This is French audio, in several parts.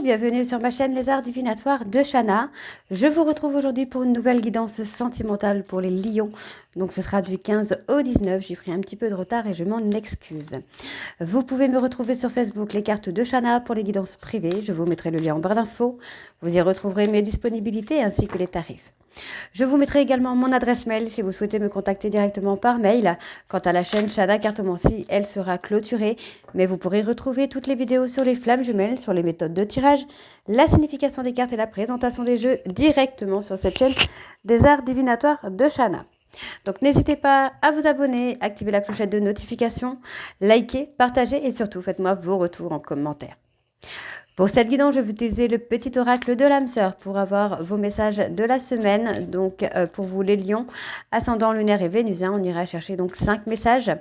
bienvenue sur ma chaîne Les Arts Divinatoires de Shana. Je vous retrouve aujourd'hui pour une nouvelle guidance sentimentale pour les lions. Donc ce sera du 15 au 19, j'ai pris un petit peu de retard et je m'en excuse. Vous pouvez me retrouver sur Facebook Les Cartes de Shana pour les guidances privées. Je vous mettrai le lien en barre d'infos. Vous y retrouverez mes disponibilités ainsi que les tarifs. Je vous mettrai également mon adresse mail si vous souhaitez me contacter directement par mail. Quant à la chaîne Shana Cartomancie, elle sera clôturée, mais vous pourrez retrouver toutes les vidéos sur les flammes jumelles, sur les méthodes de tirage, la signification des cartes et la présentation des jeux directement sur cette chaîne des Arts Divinatoires de Shana. Donc n'hésitez pas à vous abonner, activer la clochette de notification, liker, partager et surtout faites-moi vos retours en commentaire. Pour cette guidance, je vais utiliser le petit oracle de l'âme sœur pour avoir vos messages de la semaine. Donc, pour vous les lions, ascendant lunaire et vénusien, on ira chercher donc 5 messages.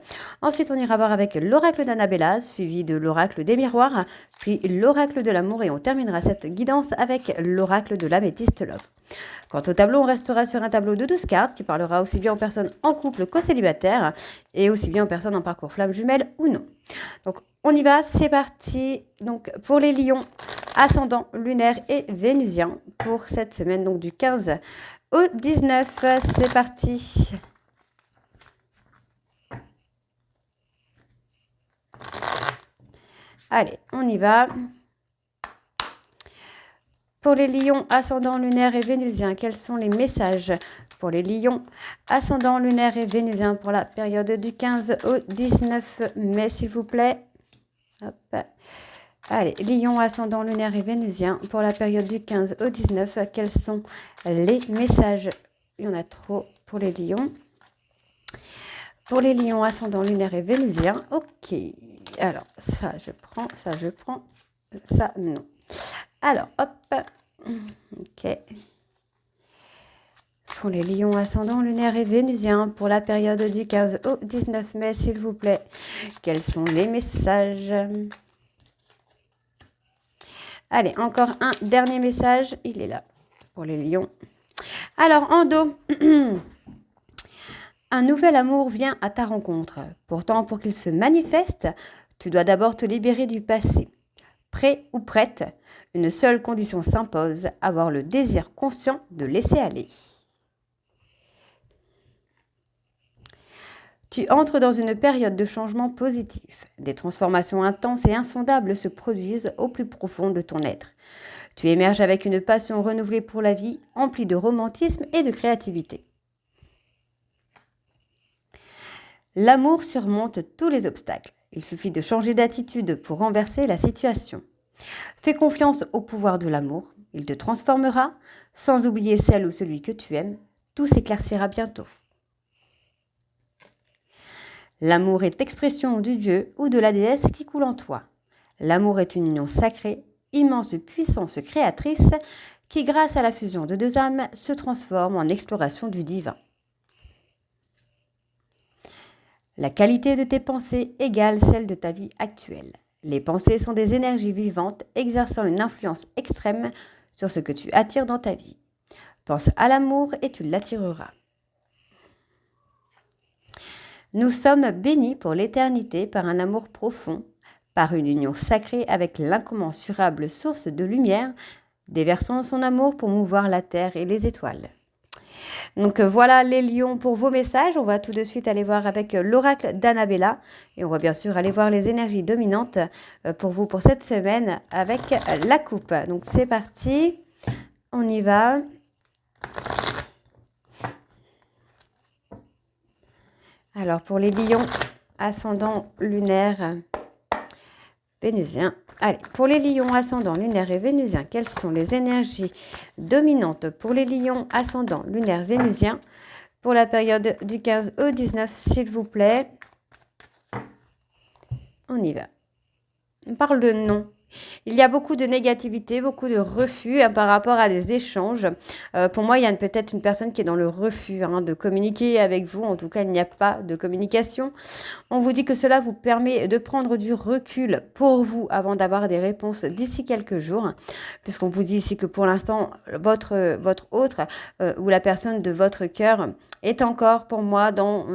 Ensuite, on ira voir avec l'oracle d'Annabella, suivi de l'oracle des miroirs, puis l'oracle de l'amour et on terminera cette guidance avec l'oracle de l'améthyste love. Quant au tableau, on restera sur un tableau de 12 cartes qui parlera aussi bien aux personnes en couple qu'aux célibataires et aussi bien aux personnes en parcours flamme jumelle ou non. Donc, on y va, c'est parti. Donc, pour les lions, ascendant lunaire et vénusien pour cette semaine, donc du 15 au 19, c'est parti. Allez, on y va. Pour les lions, ascendant lunaire et vénusien, quels sont les messages pour les lions, ascendant lunaire et vénusien pour la période du 15 au 19 mai, s'il vous plaît. Hop. Allez, lion, ascendant lunaire et vénusien pour la période du 15 au 19, quels sont les messages? Il y en a trop pour les lions. Pour les lions, ascendant lunaire et vénusien, ok. Alors, ça je prends, ça non. Alors, hop, ok. Pour les lions ascendants lunaire et vénusien, pour la période du 15 au 19 mai, s'il vous plaît, quels sont les messages? Allez, encore un dernier message, il est là, pour les lions. Alors, en dos, un nouvel amour vient à ta rencontre. Pourtant, pour qu'il se manifeste, tu dois d'abord te libérer du passé. Prêt ou prête, une seule condition s'impose, avoir le désir conscient de laisser aller. Tu entres dans une période de changement positif. Des transformations intenses et insondables se produisent au plus profond de ton être. Tu émerges avec une passion renouvelée pour la vie, emplie de romantisme et de créativité. L'amour surmonte tous les obstacles. Il suffit de changer d'attitude pour renverser la situation. Fais confiance au pouvoir de l'amour. Il te transformera, sans oublier celle ou celui que tu aimes. Tout s'éclaircira bientôt. L'amour est expression du dieu ou de la déesse qui coule en toi. L'amour est une union sacrée, immense puissance créatrice qui, grâce à la fusion de deux âmes, se transforme en exploration du divin. La qualité de tes pensées égale celle de ta vie actuelle. Les pensées sont des énergies vivantes exerçant une influence extrême sur ce que tu attires dans ta vie. Pense à l'amour et tu l'attireras. Nous sommes bénis pour l'éternité par un amour profond, par une union sacrée avec l'incommensurable source de lumière, déversant son amour pour mouvoir la terre et les étoiles. Donc voilà les lions pour vos messages. On va tout de suite aller voir avec l'oracle d'Annabella et on va bien sûr aller voir les énergies dominantes pour vous pour cette semaine avec la coupe. Donc c'est parti, on y va. Alors pour les lions, ascendant lunaire, vénusien. Allez, pour les lions, ascendant lunaire et vénusien, quelles sont les énergies dominantes pour les lions, ascendant lunaire, vénusien, pour la période du 15 au 19, s'il vous plaît. On y va. On parle de non. Il y a beaucoup de négativité, beaucoup de refus par rapport à des échanges. Pour moi, il y a peut-être une personne qui est dans le refus de communiquer avec vous. En tout cas, il n'y a pas de communication. On vous dit que cela vous permet de prendre du recul pour vous avant d'avoir des réponses d'ici quelques jours. Puisqu'on vous dit ici que pour l'instant, votre autre ou la personne de votre cœur est encore pour moi dans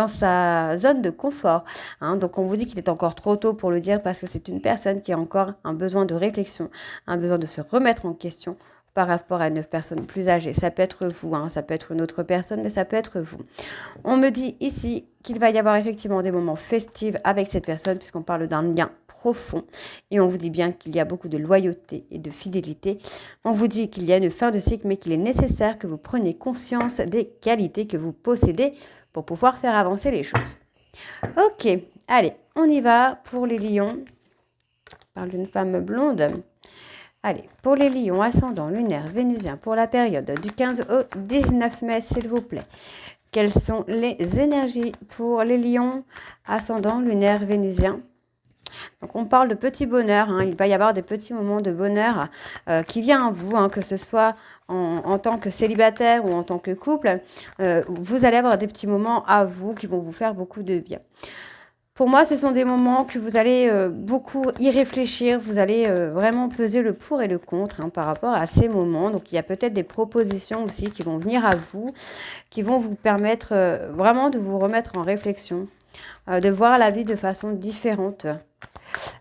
sa zone de confort. Hein. Donc on vous dit qu'il est encore trop tôt pour le dire parce que c'est une personne qui a encore un besoin de réflexion, un besoin de se remettre en question par rapport à une personne plus âgée. Ça peut être vous, hein, ça peut être une autre personne, mais ça peut être vous. On me dit ici qu'il va y avoir effectivement des moments festifs avec cette personne puisqu'on parle d'un lien profond et on vous dit bien qu'il y a beaucoup de loyauté et de fidélité. On vous dit qu'il y a une fin de cycle mais qu'il est nécessaire que vous preniez conscience des qualités que vous possédez pour pouvoir faire avancer les choses. Ok, allez, on y va pour les lions. On parle d'une femme blonde. Allez, pour les lions ascendant lunaire vénusien pour la période du 15 au 19 mai, s'il vous plaît. Quelles sont les énergies pour les lions ascendant lunaire vénusien? Donc on parle de petits bonheurs, hein. Il va y avoir des petits moments de bonheur qui viennent à vous, hein, que ce soit en tant que célibataire ou en tant que couple. Vous allez avoir des petits moments à vous qui vont vous faire beaucoup de bien. Pour moi, ce sont des moments que vous allez beaucoup y réfléchir. Vous allez vraiment peser le pour et le contre, hein, par rapport à ces moments. Donc, il y a peut-être des propositions aussi qui vont venir à vous, qui vont vous permettre vraiment de vous remettre en réflexion, de voir la vie de façon différente.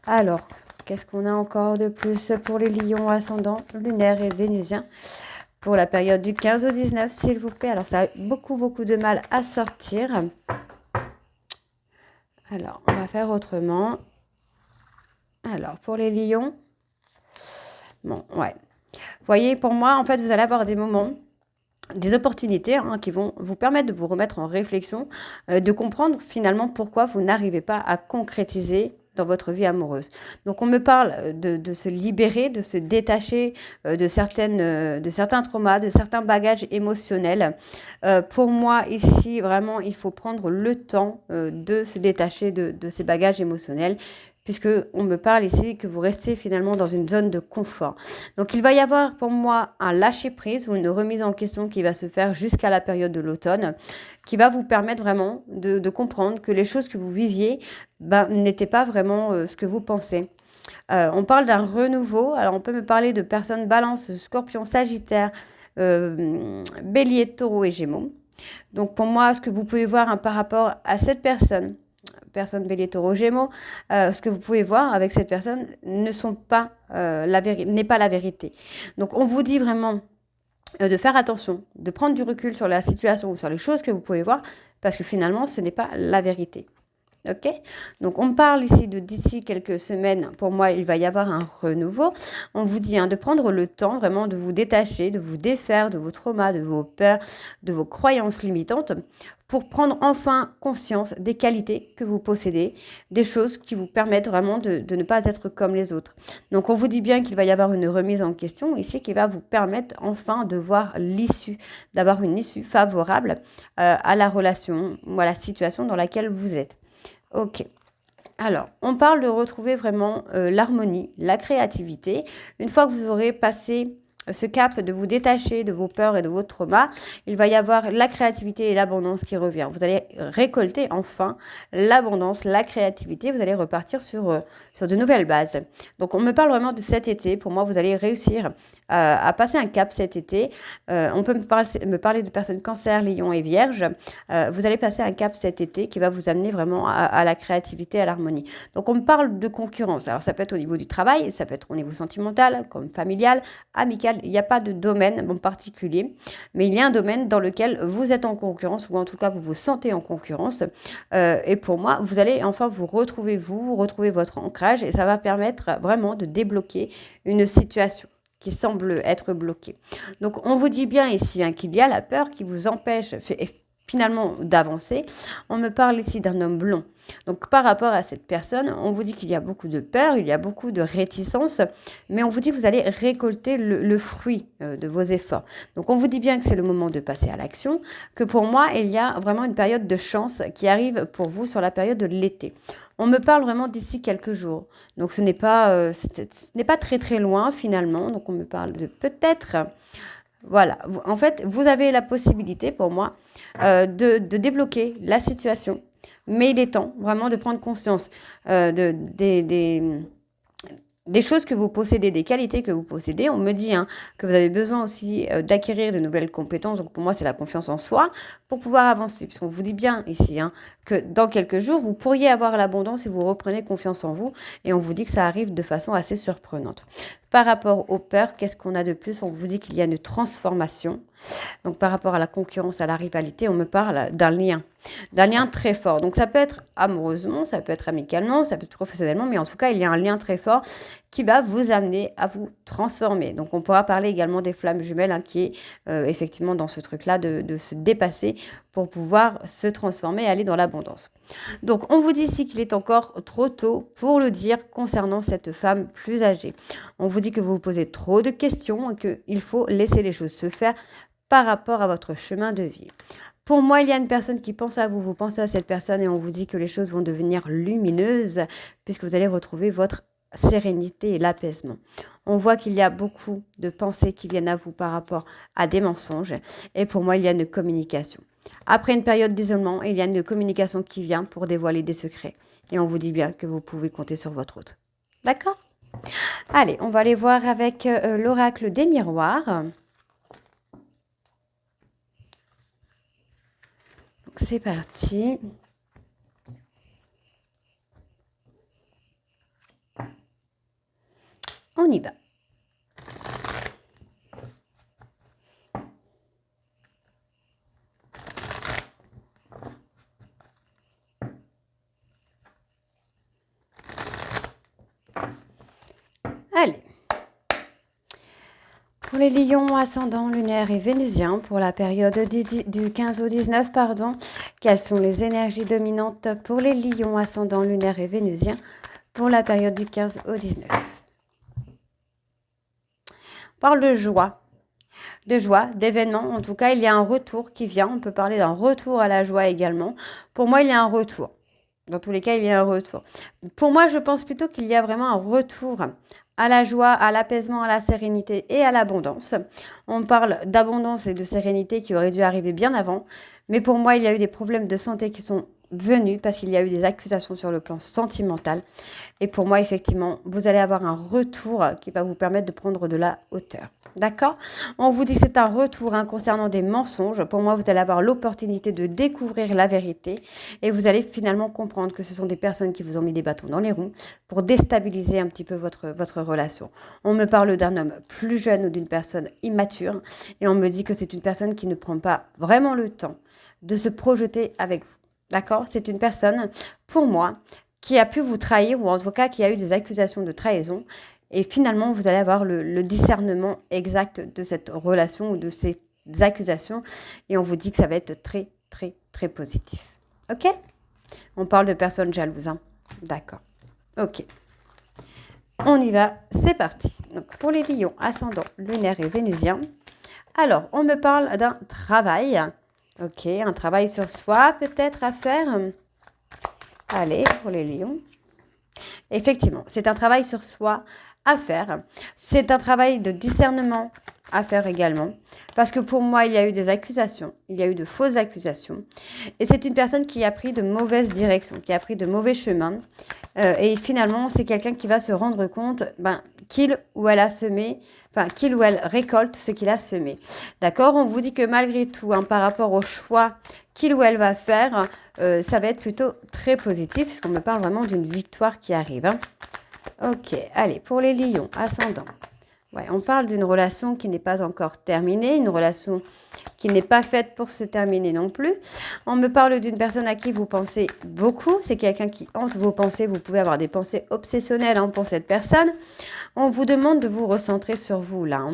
Alors, qu'est-ce qu'on a encore de plus pour les lions ascendants, lunaires et vénusiens pour la période du 15 au 19, s'il vous plaît? Alors, ça a beaucoup de mal à sortir. Alors, on va faire autrement. Alors, pour les lions, bon, ouais. Vous voyez, pour moi, en fait, vous allez avoir des moments, des opportunités, hein, qui vont vous permettre de vous remettre en réflexion, de comprendre finalement pourquoi vous n'arrivez pas à concrétiser dans votre vie amoureuse. Donc, on me parle de se libérer, de se détacher de certains traumas, de certains bagages émotionnels. Pour moi, ici, vraiment, il faut prendre le temps de se détacher de ces bagages émotionnels, puisque on me parle ici que vous restez finalement dans une zone de confort. Donc, il va y avoir pour moi un lâcher-prise ou une remise en question qui va se faire jusqu'à la période de l'automne, qui va vous permettre vraiment de comprendre que les choses que vous viviez n'étaient pas vraiment ce que vous pensez. On parle d'un renouveau. Alors, on peut me parler de personnes balance, scorpion, sagittaire, bélier, taureau et gémeaux. Donc, pour moi, ce que vous pouvez voir, hein, par rapport à cette personne bélier, taureau, gémeaux, ce que vous pouvez voir avec cette personne n'est pas la vérité. Donc, on vous dit vraiment de faire attention, de prendre du recul sur la situation ou sur les choses que vous pouvez voir, parce que finalement, ce n'est pas la vérité. Ok, donc on parle ici de d'ici quelques semaines. Pour moi, il va y avoir un renouveau. On vous dit, hein, de prendre le temps vraiment de vous détacher, de vous défaire de vos traumas, de vos peurs, de vos croyances limitantes, pour prendre enfin conscience des qualités que vous possédez, des choses qui vous permettent vraiment de ne pas être comme les autres. Donc on vous dit bien qu'il va y avoir une remise en question ici qui va vous permettre enfin de voir l'issue, d'avoir une issue favorable à la relation ou à la situation dans laquelle vous êtes. Ok. Alors, on parle de retrouver vraiment l'harmonie, la créativité. Une fois que vous aurez passé ce cap de vous détacher de vos peurs et de vos traumas, il va y avoir la créativité et l'abondance qui revient. Vous allez récolter enfin l'abondance, la créativité. Vous allez repartir sur de nouvelles bases. Donc, on me parle vraiment de cet été. Pour moi, vous allez réussir à passer un cap cet été. On peut me parler de personnes cancer, lion et vierge. Vous allez passer un cap cet été qui va vous amener vraiment à la créativité, à l'harmonie. Donc, on me parle de concurrence. Alors, ça peut être au niveau du travail, ça peut être au niveau sentimental, comme familial, amical. Il n'y a pas de domaine en particulier, mais il y a un domaine dans lequel vous êtes en concurrence, ou en tout cas, vous vous sentez en concurrence. Et pour moi, vous allez enfin vous retrouver votre ancrage, et ça va permettre vraiment de débloquer une situation qui semble être bloquée. Donc, on vous dit bien ici, hein, qu'il y a la peur qui vous empêche finalement d'avancer. On me parle ici d'un homme blond. Donc, par rapport à cette personne, on vous dit qu'il y a beaucoup de peur, il y a beaucoup de réticence, mais on vous dit que vous allez récolter le fruit de vos efforts. Donc, on vous dit bien que c'est le moment de passer à l'action, que pour moi, il y a vraiment une période de chance qui arrive pour vous sur la période de l'été. On me parle vraiment d'ici quelques jours. Donc, ce n'est pas très loin finalement. Donc, on me parle de peut-être... Voilà, en fait, vous avez la possibilité pour moi de débloquer la situation, mais il est temps vraiment de prendre conscience des choses que vous possédez, des qualités que vous possédez. On me dit que vous avez besoin aussi d'acquérir de nouvelles compétences. Donc pour moi, c'est la confiance en soi pour pouvoir avancer. Puisqu'on vous dit bien ici que dans quelques jours, vous pourriez avoir l'abondance si vous reprenez confiance en vous. Et on vous dit que ça arrive de façon assez surprenante. Par rapport aux peurs, qu'est-ce qu'on a de plus? On vous dit qu'il y a une transformation. Donc par rapport à la concurrence, à la rivalité, on me parle d'un lien très fort. Donc ça peut être amoureusement, ça peut être amicalement, ça peut être professionnellement, mais en tout cas, il y a un lien très fort qui va vous amener à vous transformer. Donc on pourra parler également des flammes jumelles qui est effectivement dans ce truc-là de se dépasser pour pouvoir se transformer et aller dans l'abondance. Donc on vous dit ici qu'il est encore trop tôt pour le dire concernant cette femme plus âgée. On vous dit que vous vous posez trop de questions et qu'il faut laisser les choses se faire par rapport à votre chemin de vie. Pour moi, il y a une personne qui pense à vous, vous pensez à cette personne et on vous dit que les choses vont devenir lumineuses puisque vous allez retrouver votre sérénité et l'apaisement. On voit qu'il y a beaucoup de pensées qui viennent à vous par rapport à des mensonges et pour moi, il y a une communication. Après une période d'isolement, il y a une communication qui vient pour dévoiler des secrets et on vous dit bien que vous pouvez compter sur votre hôte. D'accord? Allez, on va aller voir avec l'oracle des miroirs. C'est parti. On y va. Allez. Pour les lions ascendants lunaires et vénusiens, pour la période du 15 au 19, quelles sont les énergies dominantes pour les lions ascendants lunaires et vénusiens pour la période du 15 au 19? On parle de joie, d'événements. En tout cas, il y a un retour qui vient. On peut parler d'un retour à la joie également. Pour moi, il y a un retour. Dans tous les cas, il y a un retour. Pour moi, je pense plutôt qu'il y a vraiment un retour à la joie, à l'apaisement, à la sérénité et à l'abondance. On parle d'abondance et de sérénité qui auraient dû arriver bien avant. Mais pour moi, il y a eu des problèmes de santé qui sont venus parce qu'il y a eu des accusations sur le plan sentimental. Et pour moi, effectivement, vous allez avoir un retour qui va vous permettre de prendre de la hauteur. D'accord? On vous dit que c'est un retour concernant des mensonges. Pour moi, vous allez avoir l'opportunité de découvrir la vérité et vous allez finalement comprendre que ce sont des personnes qui vous ont mis des bâtons dans les roues pour déstabiliser un petit peu votre relation. On me parle d'un homme plus jeune ou d'une personne immature et on me dit que c'est une personne qui ne prend pas vraiment le temps de se projeter avec vous. D'accord? C'est une personne, pour moi, qui a pu vous trahir ou en tout cas qui a eu des accusations de trahison. Et finalement, vous allez avoir le discernement exact de cette relation ou de ces accusations. Et on vous dit que ça va être très, très, très positif. OK? On parle de personnes jalouses. D'accord. OK. On y va. C'est parti. Donc, pour les lions, ascendants, lunaires et vénusiens. Alors, on me parle d'un travail. OK, un travail sur soi peut-être à faire. Allez, pour les lions. Effectivement, c'est un travail sur soi à faire. C'est un travail de discernement à faire également. Parce que pour moi, il y a eu des accusations. Il y a eu de fausses accusations. Et c'est une personne qui a pris de mauvaises directions, qui a pris de mauvais chemins. Et finalement, c'est quelqu'un qui va se rendre compte qu'il ou elle a semé, qu'il ou elle récolte ce qu'il a semé. D'accord? On vous dit que malgré tout, par rapport au choix qu'il ou elle va faire, ça va être plutôt très positif, puisqu'on me parle vraiment d'une victoire qui arrive. Ok, allez, pour les lions, ascendants. Ouais, on parle d'une relation qui n'est pas encore terminée, une relation qui n'est pas faite pour se terminer non plus. On me parle d'une personne à qui vous pensez beaucoup. C'est quelqu'un qui hante vos pensées. Vous pouvez avoir des pensées obsessionnelles pour cette personne. On vous demande de vous recentrer sur vous là.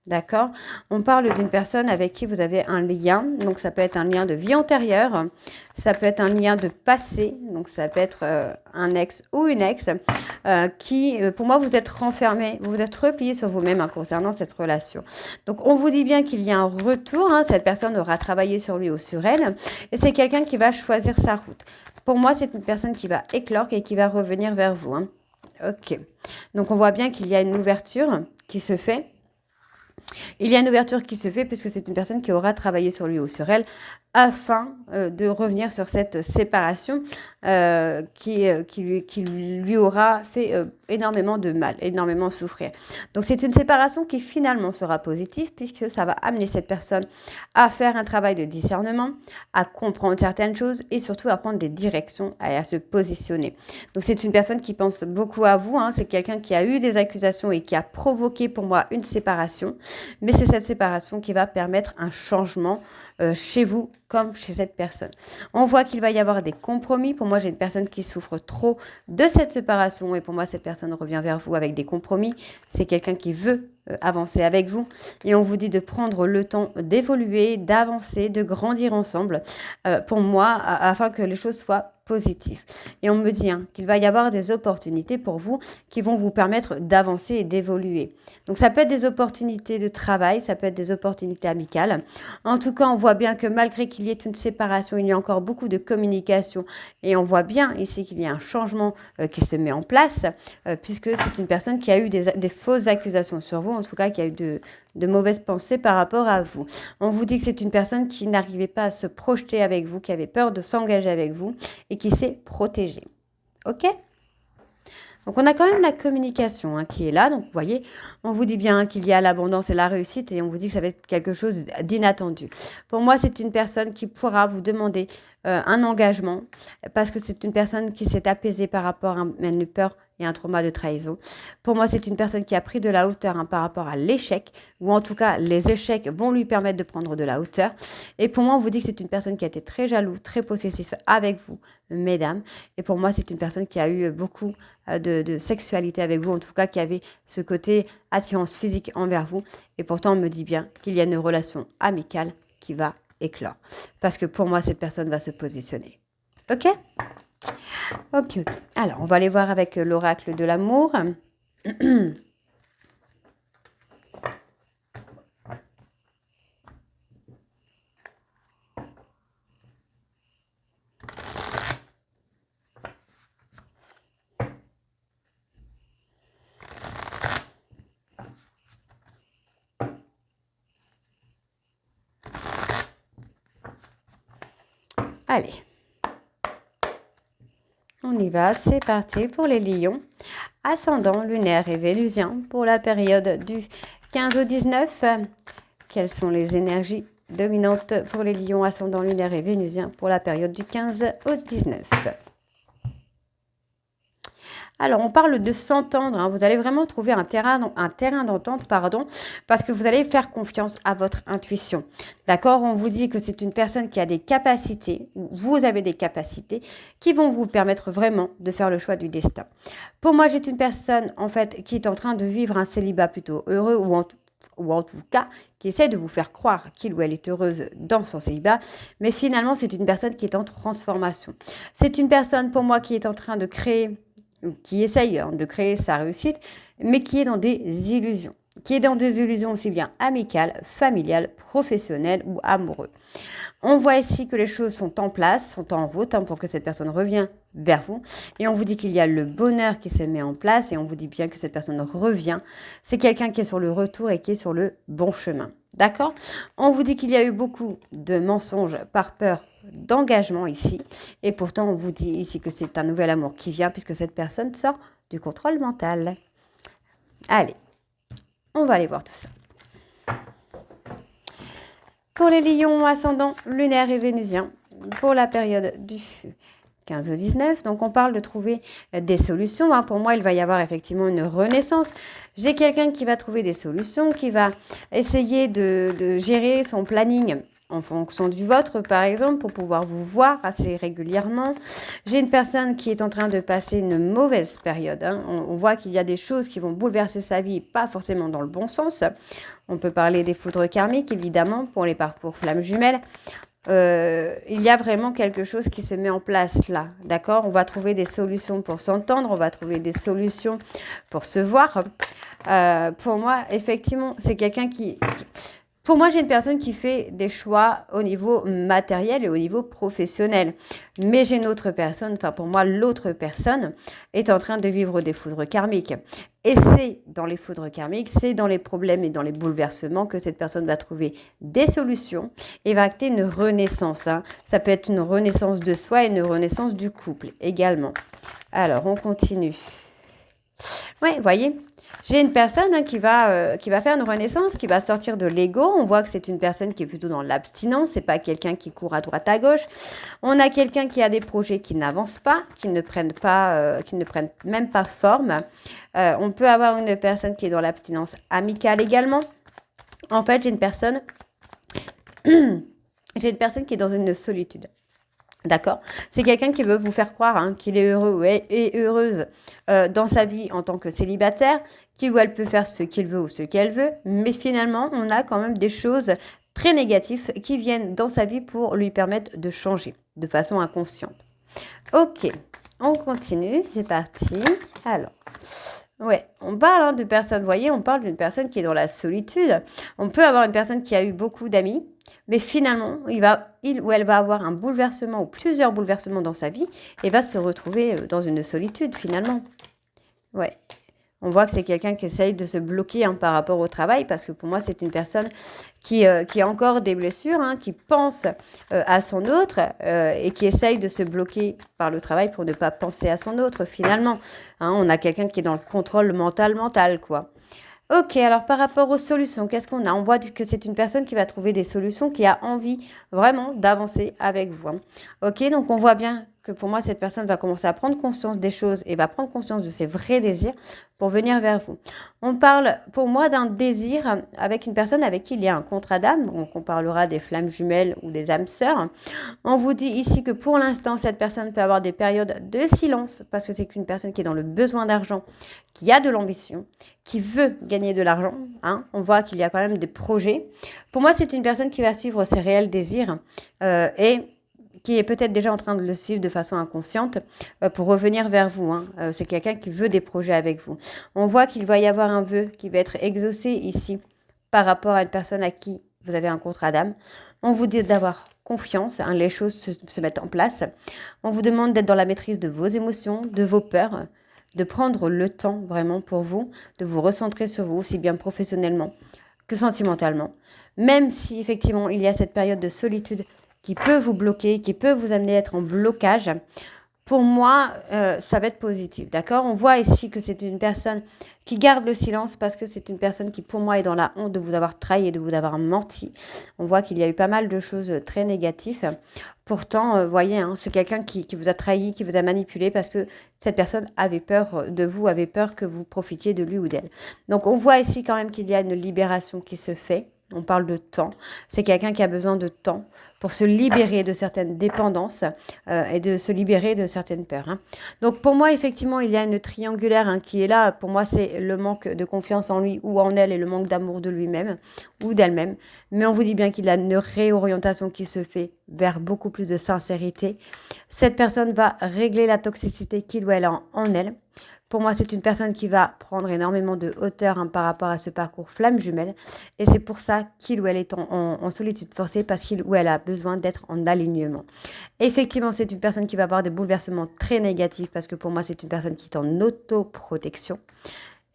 D'accord? On parle d'une personne avec qui vous avez un lien. Donc, ça peut être un lien de vie antérieure. Ça peut être un lien de passé. Donc, ça peut être un ex ou une ex qui, pour moi, vous êtes renfermé. Vous vous êtes replié sur vous-même concernant cette relation. Donc, on vous dit bien qu'il y a un retour. Cette personne aura travaillé sur lui ou sur elle. Et c'est quelqu'un qui va choisir sa route. Pour moi, c'est une personne qui va éclore et qui va revenir vers vous. Ok. Donc, on voit bien qu'il y a une ouverture qui se fait, Il y a une ouverture qui se fait puisque c'est une personne qui aura travaillé sur lui ou sur elle afin de revenir sur cette séparation qui lui aura fait énormément de mal, énormément souffrir. Donc c'est une séparation qui finalement sera positive puisque ça va amener cette personne à faire un travail de discernement, à comprendre certaines choses et surtout à prendre des directions et à se positionner. Donc c'est une personne qui pense beaucoup à vous, hein. C'est quelqu'un qui a eu des accusations et qui a provoqué pour moi une séparation, mais c'est cette séparation qui va permettre un changement chez vous comme chez cette personne. On voit qu'il va y avoir des compromis. Pour moi, j'ai une personne qui souffre trop de cette séparation et pour moi, cette personne revient vers vous avec des compromis. C'est quelqu'un qui veut avancer avec vous et on vous dit de prendre le temps d'évoluer, d'avancer, de grandir ensemble pour moi afin que les choses soient positives. Et on me dit qu'il va y avoir des opportunités pour vous qui vont vous permettre d'avancer et d'évoluer. Donc ça peut être des opportunités de travail, ça peut être des opportunités amicales. En tout cas, on voit bien que malgré qu'il y ait une séparation, il y a encore beaucoup de communication et on voit bien ici qu'il y a un changement qui se met en place puisque c'est une personne qui a eu des fausses accusations sur vous, en tout cas qui a eu de mauvaises pensées par rapport à vous. On vous dit que c'est une personne qui n'arrivait pas à se projeter avec vous, qui avait peur de s'engager avec vous et qui s'est protégée. Ok ? Donc, on a quand même la communication qui est là. Donc, vous voyez, on vous dit bien qu'il y a l'abondance et la réussite et on vous dit que ça va être quelque chose d'inattendu. Pour moi, c'est une personne qui pourra vous demander un engagement parce que c'est une personne qui s'est apaisée par rapport à une peur et un trauma de trahison. Pour moi, c'est une personne qui a pris de la hauteur par rapport à l'échec, ou en tout cas, les échecs vont lui permettre de prendre de la hauteur. Et pour moi, on vous dit que c'est une personne qui a été très jaloux, très possessif avec vous, mesdames. Et pour moi, c'est une personne qui a eu beaucoup de sexualité avec vous, en tout cas, qui avait ce côté attirance physique envers vous. Et pourtant, on me dit bien qu'il y a une relation amicale qui va éclore. Parce que pour moi, cette personne va se positionner. Ok ? Ok. Alors, on va aller voir avec l'oracle de l'amour. Allez. On y va, c'est parti pour les lions. Ascendant lunaire et vénusien pour la période du 15 au 19. Quelles sont les énergies dominantes pour les lions ascendant lunaire et vénusien pour la période du 15 au 19? Alors, on parle de s'entendre. Vous allez vraiment trouver un terrain d'entente, parce que vous allez faire confiance à votre intuition. D'accord? On vous dit que c'est une personne qui a des capacités, ou vous avez des capacités, qui vont vous permettre vraiment de faire le choix du destin. Pour moi, j'ai une personne, en fait, qui est en train de vivre un célibat plutôt heureux, ou en tout cas, qui essaie de vous faire croire qu'il ou elle est heureuse dans son célibat, mais finalement, c'est une personne qui est en transformation. C'est une personne, pour moi, qui est en train de créer, qui essaye de créer sa réussite, mais qui est dans des illusions. Qui est dans des illusions aussi bien amicales, familiales, professionnelles ou amoureuses. On voit ici que les choses sont en place, sont en route pour que cette personne revienne vers vous. Et on vous dit qu'il y a le bonheur qui se met en place et on vous dit bien que cette personne revient. C'est quelqu'un qui est sur le retour et qui est sur le bon chemin. D'accord? On vous dit qu'il y a eu beaucoup de mensonges par peur d'engagement ici. Et pourtant, on vous dit ici que c'est un nouvel amour qui vient puisque cette personne sort du contrôle mental. Allez, on va aller voir tout ça. Pour les lions ascendants lunaire et vénusien, pour la période du 15 au 19, donc on parle de trouver des solutions. Pour moi, il va y avoir effectivement une renaissance. J'ai quelqu'un qui va trouver des solutions, qui va essayer de gérer son planning en fonction du vôtre, par exemple, pour pouvoir vous voir assez régulièrement. J'ai une personne qui est en train de passer une mauvaise période. On voit qu'il y a des choses qui vont bouleverser sa vie, pas forcément dans le bon sens. On peut parler des foudres karmiques, évidemment, pour les parcours flammes jumelles. Il y a vraiment quelque chose qui se met en place là, d'accord? On va trouver des solutions pour s'entendre, on va trouver des solutions pour se voir. Pour moi, effectivement, c'est quelqu'un qui Pour moi, j'ai une personne qui fait des choix au niveau matériel et au niveau professionnel. Mais j'ai une autre personne, enfin pour moi, l'autre personne est en train de vivre des foudres karmiques. Et c'est dans les foudres karmiques, c'est dans les problèmes et dans les bouleversements que cette personne va trouver des solutions et va acter une renaissance. Ça peut être une renaissance de soi et une renaissance du couple également. Alors, on continue. Ouais, vous voyez, j'ai une personne qui va faire une renaissance, qui va sortir de l'ego. On voit que c'est une personne qui est plutôt dans l'abstinence. C'est pas quelqu'un qui court à droite à gauche. On a quelqu'un qui a des projets qui n'avancent pas, qui ne prennent même pas forme. On peut avoir une personne qui est dans l'abstinence amicale également. En fait, j'ai une personne qui est dans une solitude. D'accord? C'est quelqu'un qui veut vous faire croire qu'il est heureux et heureuse dans sa vie en tant que célibataire, qu'il ou elle peut faire ce qu'il veut ou ce qu'elle veut, mais finalement, on a quand même des choses très négatives qui viennent dans sa vie pour lui permettre de changer de façon inconsciente. Ok, on continue, c'est parti. Alors, ouais, on parle de personnes, vous voyez, on parle d'une personne qui est dans la solitude. On peut avoir une personne qui a eu beaucoup d'amis, mais finalement, il ou elle va avoir un bouleversement ou plusieurs bouleversements dans sa vie et va se retrouver dans une solitude finalement. Ouais. On voit que c'est quelqu'un qui essaye de se bloquer par rapport au travail parce que pour moi, c'est une personne qui a encore des blessures, qui pense à son autre et qui essaye de se bloquer par le travail pour ne pas penser à son autre finalement. On a quelqu'un qui est dans le contrôle mental, quoi. Ok, alors par rapport aux solutions, qu'est-ce qu'on a? On voit que c'est une personne qui va trouver des solutions, qui a envie vraiment d'avancer avec vous. Ok, donc on voit bien que pour moi, cette personne va commencer à prendre conscience des choses et va prendre conscience de ses vrais désirs pour venir vers vous. On parle pour moi d'un désir avec une personne avec qui il y a un contrat d'âme. Donc on parlera des flammes jumelles ou des âmes sœurs. On vous dit ici que pour l'instant, cette personne peut avoir des périodes de silence parce que c'est une personne qui est dans le besoin d'argent, qui a de l'ambition, qui veut gagner de l'argent. On voit qu'il y a quand même des projets. Pour moi, c'est une personne qui va suivre ses réels désirs et qui est peut-être déjà en train de le suivre de façon inconsciente pour revenir vers vous. C'est quelqu'un qui veut des projets avec vous. On voit qu'il va y avoir un vœu qui va être exaucé ici par rapport à une personne à qui vous avez un contrat d'âme. On vous dit d'avoir confiance, les choses se mettent en place. On vous demande d'être dans la maîtrise de vos émotions, de vos peurs, de prendre le temps vraiment pour vous, de vous recentrer sur vous, aussi bien professionnellement que sentimentalement. Même si effectivement il y a cette période de solitude qui peut vous bloquer, qui peut vous amener à être en blocage, pour moi, ça va être positif, d'accord? On voit ici que c'est une personne qui garde le silence parce que c'est une personne qui, pour moi, est dans la honte de vous avoir trahi et de vous avoir menti. On voit qu'il y a eu pas mal de choses très négatives. Pourtant, vous voyez, c'est quelqu'un qui vous a trahi, qui vous a manipulé parce que cette personne avait peur de vous, avait peur que vous profitiez de lui ou d'elle. Donc, on voit ici quand même qu'il y a une libération qui se fait. On parle de temps. C'est quelqu'un qui a besoin de temps pour se libérer de certaines dépendances et de se libérer de certaines peurs. Donc pour moi, effectivement, il y a une triangulaire qui est là. Pour moi, c'est le manque de confiance en lui ou en elle et le manque d'amour de lui-même ou d'elle-même. Mais on vous dit bien qu'il y a une réorientation qui se fait vers beaucoup plus de sincérité. Cette personne va régler la toxicité qu'il ou elle a en elle. Pour moi, c'est une personne qui va prendre énormément de hauteur par rapport à ce parcours flamme jumelle. Et c'est pour ça qu'il ou elle est en solitude forcée parce qu'il ou elle a besoin d'être en alignement. Effectivement, c'est une personne qui va avoir des bouleversements très négatifs parce que pour moi, c'est une personne qui est en autoprotection.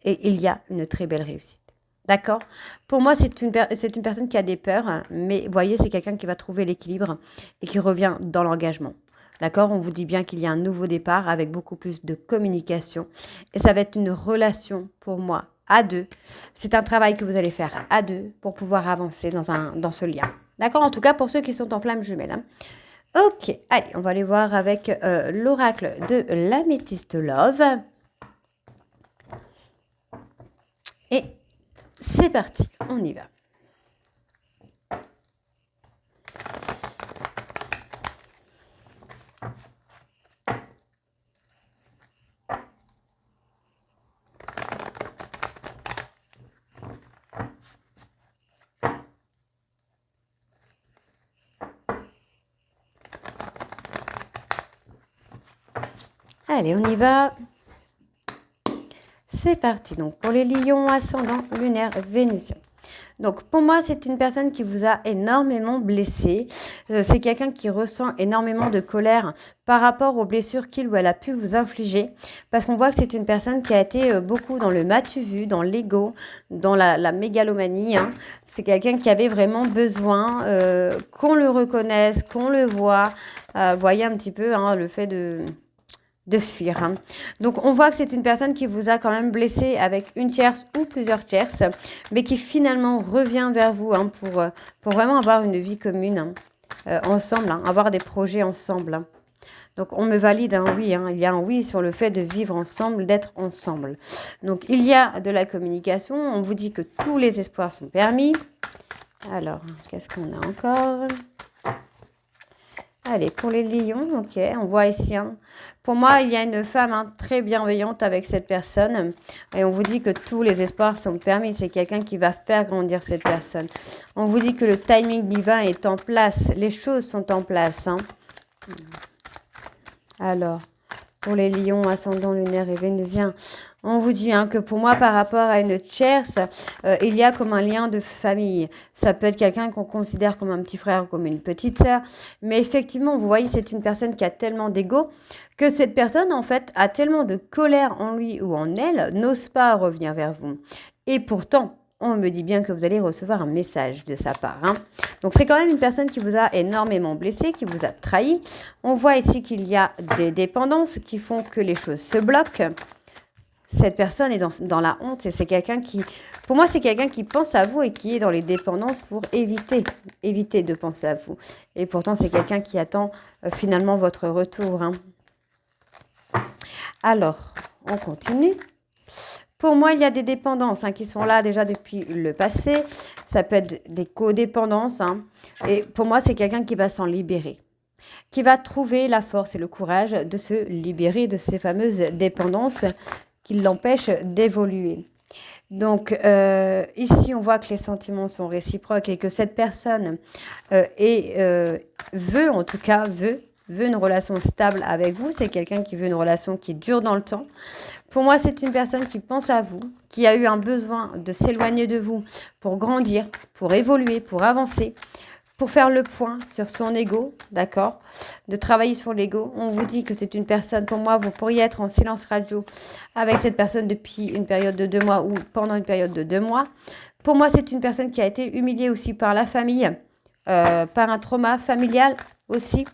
Et il y a une très belle réussite. D'accord? Pour moi, c'est une personne qui a des peurs. Mais vous voyez, c'est quelqu'un qui va trouver l'équilibre et qui revient dans l'engagement. D'accord? On vous dit bien qu'il y a un nouveau départ avec beaucoup plus de communication. Et ça va être une relation pour moi à deux. C'est un travail que vous allez faire à deux pour pouvoir avancer dans ce lien. D'accord? En tout cas, pour ceux qui sont en flamme jumelle. Ok, allez, on va aller voir avec l'oracle de l'améthyste Love. Et c'est parti, on y va. Allez, on y va. C'est parti. Donc, pour les lions ascendant lunaire vénusien. Donc, pour moi, c'est une personne qui vous a énormément blessé. C'est quelqu'un qui ressent énormément de colère par rapport aux blessures qu'il ou elle a pu vous infliger. Parce qu'on voit que c'est une personne qui a été beaucoup dans le m'as-tu vu, dans l'ego, dans la mégalomanie. Hein. C'est quelqu'un qui avait vraiment besoin qu'on le reconnaisse, qu'on le voit. Voyez un petit peu hein, le fait de fuir. Hein. Donc, on voit que c'est une personne qui vous a quand même blessé avec une tierce ou plusieurs tierces, mais qui finalement revient vers vous hein, pour vraiment avoir une vie commune ensemble, hein, avoir des projets ensemble. Hein. Donc, on me valide un oui. Hein. Il y a un oui sur le fait de vivre ensemble, d'être ensemble. Donc, il y a de la communication. On vous dit que tous les espoirs sont permis. Alors, qu'est-ce qu'on a encore ? Allez, pour les lions, ok, on voit ici. Hein. Pour moi, il y a une femme hein, très bienveillante avec cette personne. Et on vous dit que tous les espoirs sont permis. C'est quelqu'un qui va faire grandir cette personne. On vous dit que le timing divin est en place. Les choses sont en place. Hein. Alors, pour les lions, ascendant lunaire et vénusien, on vous dit hein, que pour moi, par rapport à une tierce, il y a comme un lien de famille. Ça peut être quelqu'un qu'on considère comme un petit frère ou comme une petite sœur. Mais effectivement, vous voyez, c'est une personne qui a tellement d'ego que cette personne, en fait, a tellement de colère en lui ou en elle, n'ose pas revenir vers vous. Et pourtant, on me dit bien que vous allez recevoir un message de sa part. Hein. Donc, c'est quand même une personne qui vous a énormément blessé, qui vous a trahi. On voit ici qu'il y a des dépendances qui font que les choses se bloquent. Cette personne est dans la honte et c'est quelqu'un qui, pour moi, c'est quelqu'un qui pense à vous et qui est dans les dépendances pour éviter de penser à vous. Et pourtant, c'est quelqu'un qui attend finalement votre retour. Hein. Alors, on continue. Pour moi, il y a des dépendances hein, qui sont là déjà depuis le passé. Ça peut être des codépendances. Hein. Et pour moi, c'est quelqu'un qui va s'en libérer, qui va trouver la force et le courage de se libérer de ces fameuses dépendances qui l'empêchent d'évoluer. Donc, ici, on voit que les sentiments sont réciproques et que cette personne veut une relation stable avec vous. C'est quelqu'un qui veut une relation qui dure dans le temps. Pour moi, c'est une personne qui pense à vous, qui a eu un besoin de s'éloigner de vous pour grandir, pour évoluer, pour avancer, pour faire le point sur son ego, d'accord, de travailler sur l'ego. On vous dit que c'est une personne, pour moi, vous pourriez être en silence radio avec cette personne depuis une période de 2 mois ou pendant une période de 2 mois. Pour moi, c'est une personne qui a été humiliée aussi par la famille, par un trauma familial aussi,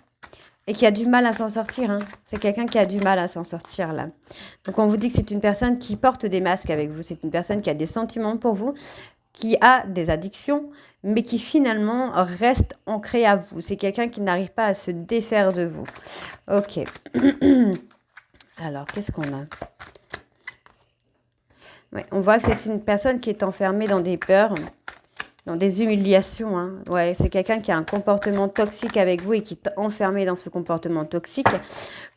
et qui a du mal à s'en sortir. Hein. C'est quelqu'un qui a du mal à s'en sortir, là. Donc, on vous dit que c'est une personne qui porte des masques avec vous. C'est une personne qui a des sentiments pour vous, qui a des addictions, mais qui finalement reste ancré à vous. C'est quelqu'un qui n'arrive pas à se défaire de vous. Ok. Alors, qu'est-ce qu'on a ? Ouais, on voit que c'est une personne qui est enfermée dans des peurs, dans des humiliations. Hein. Ouais, c'est quelqu'un qui a un comportement toxique avec vous et qui est enfermé dans ce comportement toxique.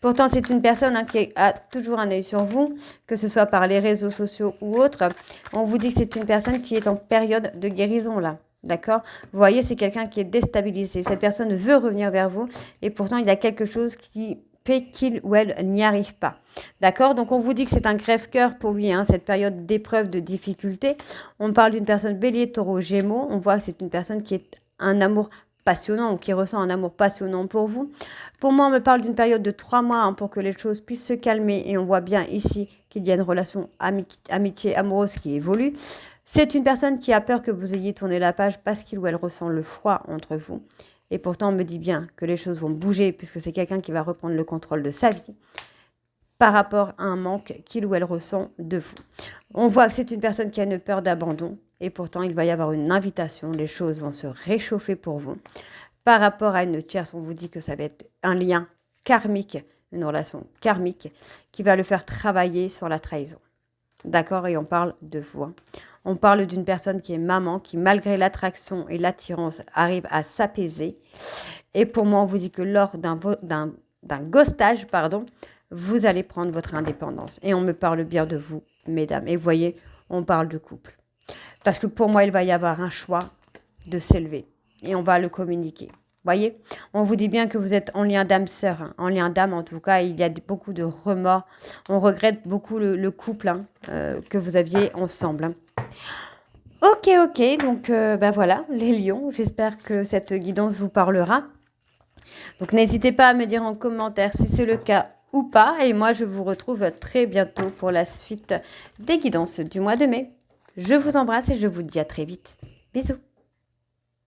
Pourtant, c'est une personne hein, qui a toujours un œil sur vous, que ce soit par les réseaux sociaux ou autres. On vous dit que c'est une personne qui est en période de guérison là. D'accord ? Vous voyez, c'est quelqu'un qui est déstabilisé. Cette personne veut revenir vers vous et pourtant, il y a quelque chose qui fait qu'il ou elle n'y arrive pas. D'accord ? Donc, on vous dit que c'est un crève-cœur pour lui, hein, cette période d'épreuve, de difficulté. On parle d'une personne bélier, taureau, gémeaux. On voit que c'est une personne qui est un amour passionnant ou qui ressent un amour passionnant pour vous. Pour moi, on me parle d'une période de 3 mois hein, pour que les choses puissent se calmer. Et on voit bien ici qu'il y a une relation amitié amoureuse qui évolue. C'est une personne qui a peur que vous ayez tourné la page parce qu'il ou elle ressent le froid entre vous. Et pourtant, on me dit bien que les choses vont bouger puisque c'est quelqu'un qui va reprendre le contrôle de sa vie par rapport à un manque qu'il ou elle ressent de vous. On voit que c'est une personne qui a une peur d'abandon et pourtant, il va y avoir une invitation. Les choses vont se réchauffer pour vous. Par rapport à une tierce, on vous dit que ça va être un lien karmique, une relation karmique qui va le faire travailler sur la trahison. D'accord ? Et on parle de vous. Hein. On parle d'une personne qui est maman, qui malgré l'attraction et l'attirance arrive à s'apaiser. Et pour moi, on vous dit que lors d'un ghostage, vous allez prendre votre indépendance. Et on me parle bien de vous, mesdames. Et vous voyez, on parle de couple. Parce que pour moi, il va y avoir un choix de s'élever. Et on va le communiquer. Voyez, on vous dit bien que vous êtes en lien d'âme-sœur, hein. En lien d'âme en tout cas, il y a beaucoup de remords. On regrette beaucoup le couple hein, que vous aviez ensemble. Hein. Ok, Ok, donc bah voilà, les lions, j'espère que cette guidance vous parlera. Donc n'hésitez pas à me dire en commentaire si c'est le cas ou pas. Et moi, je vous retrouve très bientôt pour la suite des guidances du mois de mai. Je vous embrasse et je vous dis à très vite. Bisous.